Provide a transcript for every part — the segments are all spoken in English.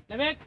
Lebek.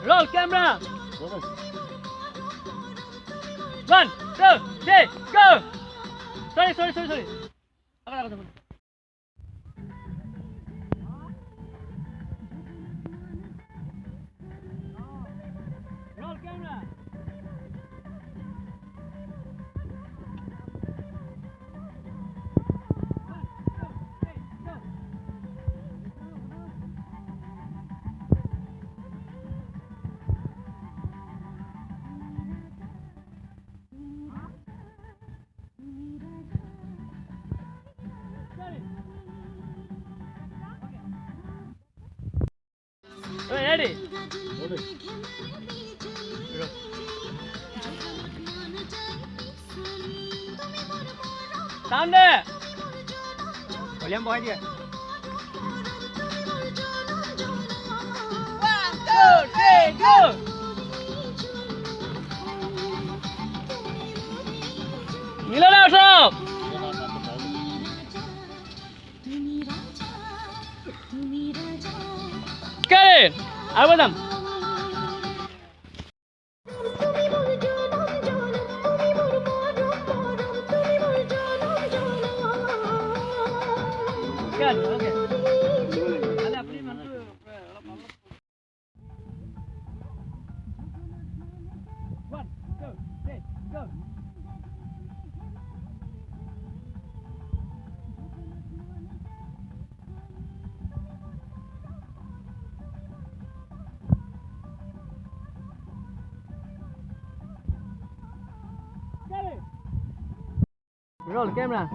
Roll camera. 1, 2, 3, go. Sorry. Agak. Roll camera. Ready? Sound there. Volume boy dia. 1, 2, 3, go. Mila langsung. Sekali. Apa nam? Kan, oke. Ada apa ni mantu? One, two, three, go. Roll camera.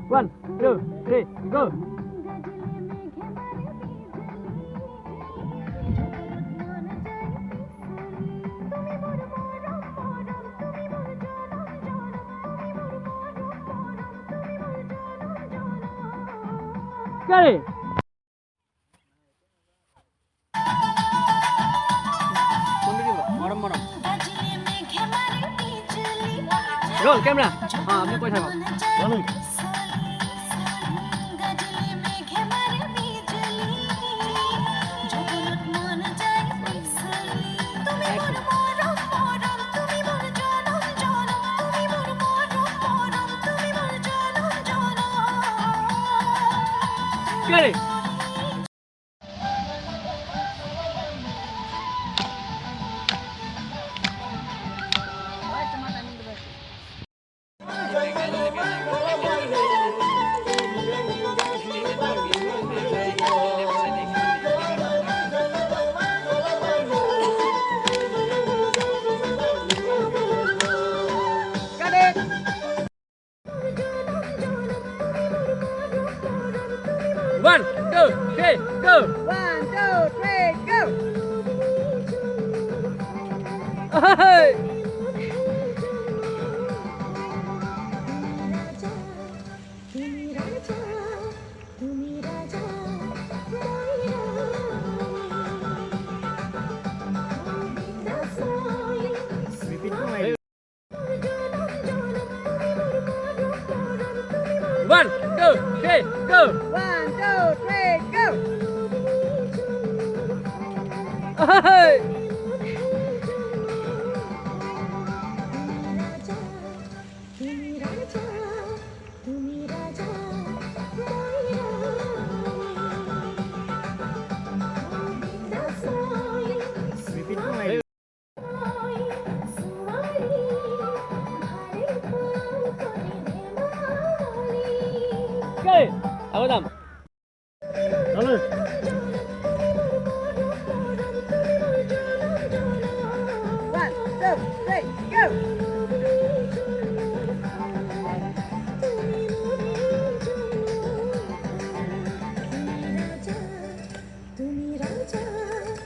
1, 2, 3, go. Sekali. Roll camera. हाँ आपने कोई था बोलो Get it. One. go! Hey! Repeat to my. One, two, three, go! 1, 2, 3, go! Hey! Repeat to my. Okay, aku dam. Halo. 1, 2, 3, go!